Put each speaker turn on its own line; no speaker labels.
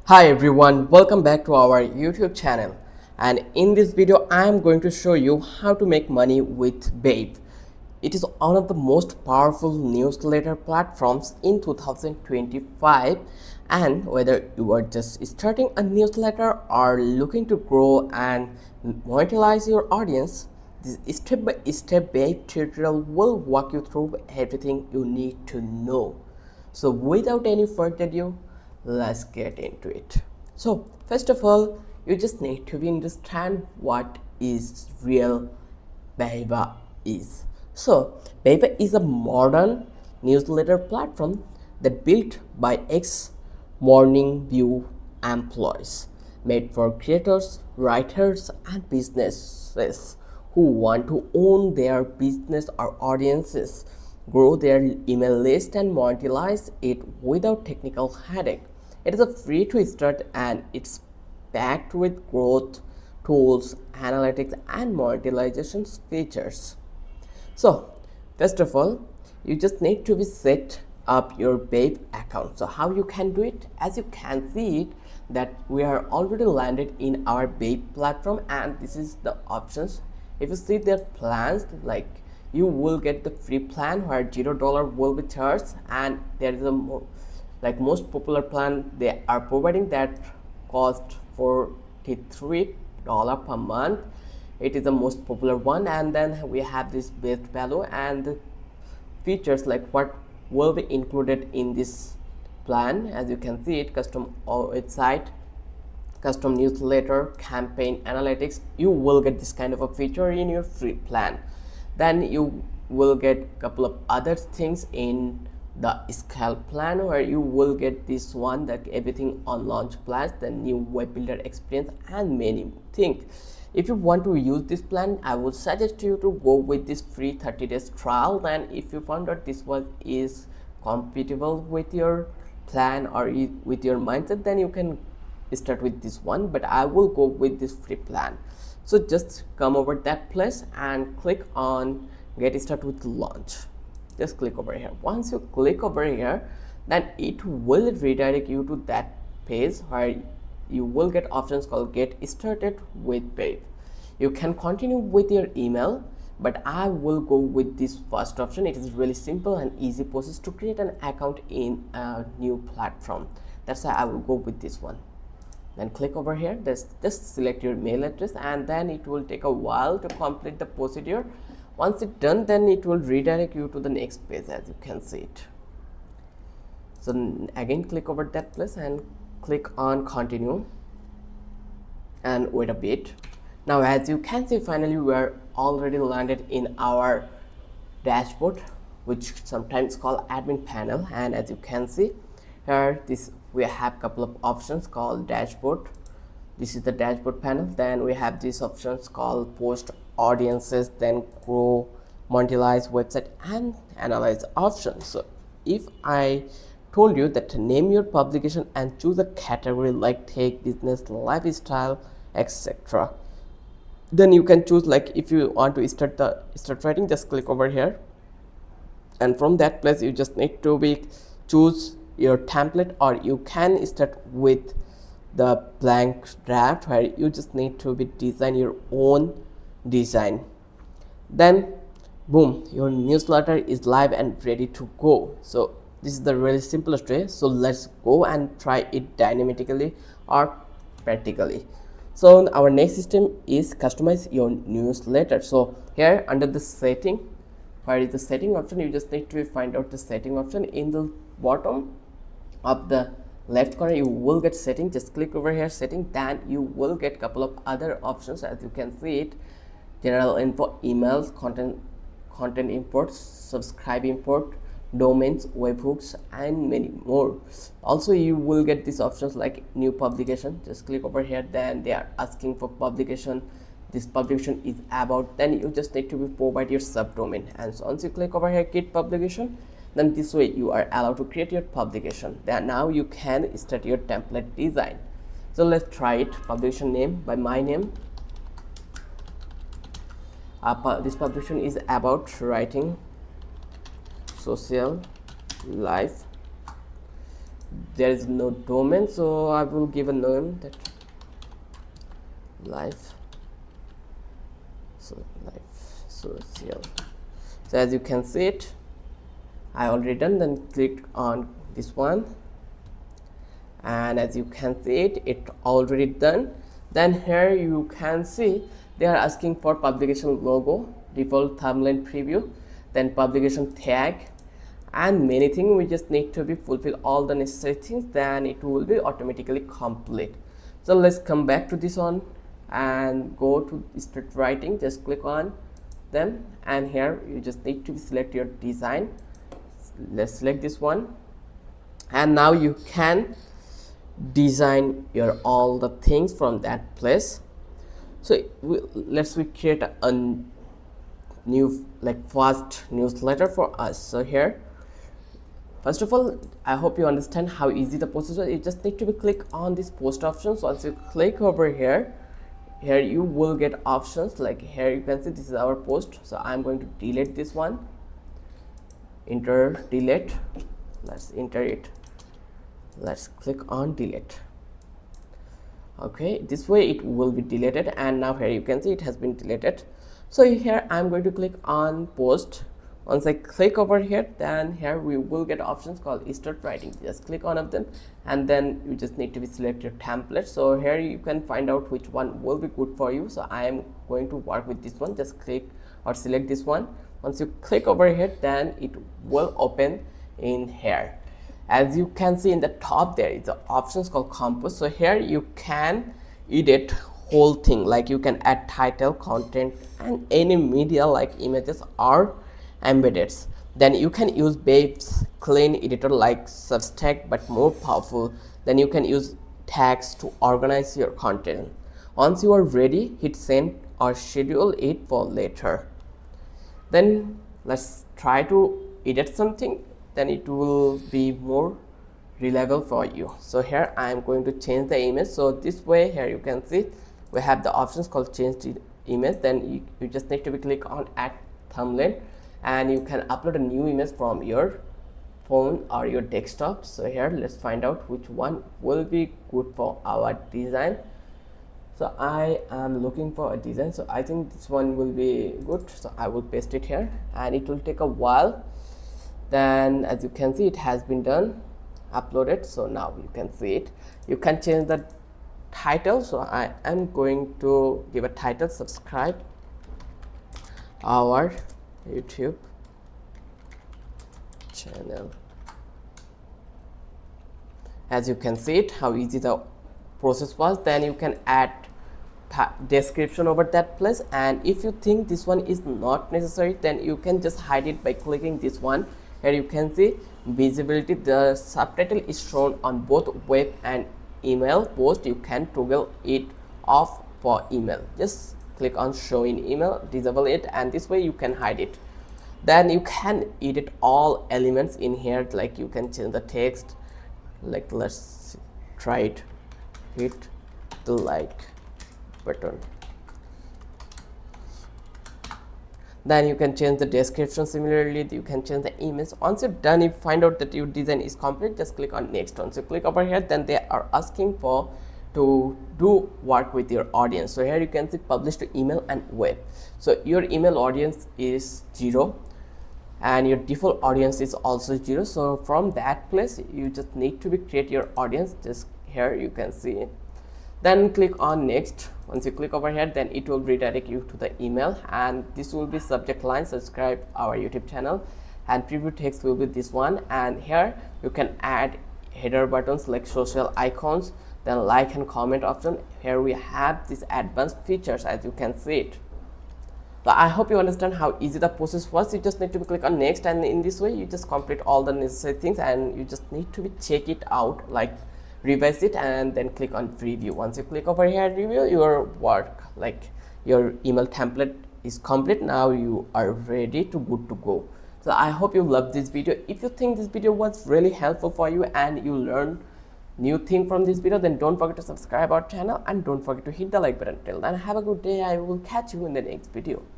Hi everyone, welcome back to our YouTube channel, and in this video I am going to show you how to make money with Beehiiv. It is one of the most powerful newsletter platforms in 2025, and whether you are just starting a newsletter or looking to grow and monetize your audience, this step-by-step Beehiiv tutorial will walk you through everything you need to know. So without any further ado, let's get into it. So first of all, you just need to understand what is real Beehiiv is. So Beehiiv is a modern newsletter platform that built by ex Morning View employees, made for creators, writers, and businesses who want to own their business or audiences, grow their email list, and monetize it without technical headache. It is a free to start and it's packed with growth tools, analytics, and monetization features. So first of all, you just need to be set up your Beehiiv account. So how you can do it? As you can see it, that we are already landed in our Beehiiv platform, and this is the options. If you see their plans, like you will get the free plan where $0 will be charged, and there is a most popular plan they are providing that cost $43 per month. It is the most popular one, and then we have this best value and the features like what will be included in this plan. As you can see it, custom website, custom newsletter, campaign analytics. You will get this kind of a feature in your free plan. Then you will get couple of other things in the scale plan, where you will get this one, that everything on launch plus the new web builder experience and many things. If you want to use this plan, I would suggest you to go with this free 30 days trial. Then if you found out this one is compatible with your plan or with your mindset, then you can start with this one, but I will go with this free plan. So just come over that place and click on get started with launch. Just click over here. Once you click over here, then it will redirect you to that page where you will get options called get started with Beehiiv. You can continue with your email, but I will go with this first option. It is really simple and easy process to create an account in a new platform. That's why I will go with this one. Then click over here, just select your mail address, and then it will take a while to complete the procedure. Once it's done, then it will redirect you to the next page, as you can see it. So again, click over that place and click on continue and wait a bit. Now as you can see, finally we are already landed in our dashboard, which sometimes called admin panel. And as you can see here, we have couple of options called dashboard. This is the dashboard panel. Then we have these options called post, audiences, then grow, monetize, website, and analyze options. So if I told you that name your publication and choose a category like tech, business, lifestyle, etc., then you can choose, like if you want to start writing, just click over here, and from that place you just need to be choose your template, or you can start with the blank draft where you just need to be design your own design. Then boom, your newsletter is live and ready to go. So this is the really simplest way. So let's go and try it dynamically or practically. So our next system is customize your newsletter. So here under the setting, where is the setting option, you just need to find out the setting option in the bottom of the left corner. You will get setting, just click over here setting, then you will get couple of other options. As you can see it, general info, emails, content imports, subscribe import, domains, webhooks, and many more. Also you will get these options like new publication. Just click over here, then they are asking for publication. This publication is about, then you just need to provide your subdomain. And so once you click over here get publication, then this way you are allowed to create your publication. Then now you can start your template design. So let's try it. Publication name by my name. This publication is about writing social life there is no domain, so I will give a name that life, so life social. So as you can see it, I already done. Then click on this one, and as you can see it already done. Then here you can see they are asking for publication logo, default thumbnail preview, then publication tag, and many things. We just need to be fulfill all the necessary things, then it will be automatically complete. So let's come back to this one and go to start writing. Just click on them, and here you just need to select your design. Let's select this one, and now you can design your all the things from that place. So let's create a new like fast newsletter for us. So here, first of all, I hope you understand how easy the process is. You just need to be click on this post option. So once you click over here, you will get options like here you can see this is our post. So I'm going to delete this one, enter delete. Let's enter it. Let's click on delete. Okay, this way it will be deleted, and now here you can see it has been deleted. So here I'm going to click on post. Once I click over here, then here we will get options called start writing. Just click on of them, and then you just need to be select your template. So here you can find out which one will be good for you. So I am going to work with this one. Just click or select this one. Once you click over here, then it will open in here. As you can see in the top, there is the options called compose. So here you can edit whole thing, like you can add title, content, and any media like images or embeddeds. Then you can use Beehiiv's clean editor like Substack, but more powerful. Then you can use tags to organize your content. Once you are ready, hit send or schedule it for later. Then let's try to edit something, then it will be more reliable for you. So here I am going to change the image. So this way, here you can see we have the options called change the image. Then you just need to be click on add thumbnail, and you can upload a new image from your phone or your desktop. So here let's find out which one will be good for our design. So I am looking for a design, so I think this one will be good. So I will paste it here, and it will take a while. Then as you can see, it has been done, uploaded. So now you can see it. You can change the title. So I am going to give a title, subscribe our YouTube channel. As you can see it, how easy the process was. Then you can add description over that place, and if you think this one is not necessary, then you can just hide it by clicking this one. Here you can see visibility, the subtitle is shown on both web and email post. You can toggle it off for email. Just click on show in email, disable it, and this way you can hide it. Then you can edit all elements in here, like you can change the text, like let's try it, hit the like button. Then you can change the description. Similarly, you can change the image. Once you're done, you find out that your design is complete, just click on next. Once you click over here, then they are asking for to do work with your audience. So here you can see publish to email and web. So your email audience is 0, and your default audience is also 0. So from that place, you just need to be create your audience. Just here you can see it. Then click on next. Once you click over here, then it will redirect you to the email, and this will be subject line, subscribe our YouTube channel, and preview text will be this one. And here you can add header buttons like social icons, then like and comment option. Here we have these advanced features, as you can see it. So I hope you understand how easy the process was. You just need to click on next, and in this way you just complete all the necessary things, and you just need to check it out, like revise it, and then click on preview. Once you click over here review, your work, like your email template is complete. Now you are ready to good to go. So I hope you loved this video. If you think this video was really helpful for you and you learned new thing from this video, then don't forget to subscribe our channel and don't forget to hit the like button. Till then, have a good day. I will catch you in the next video.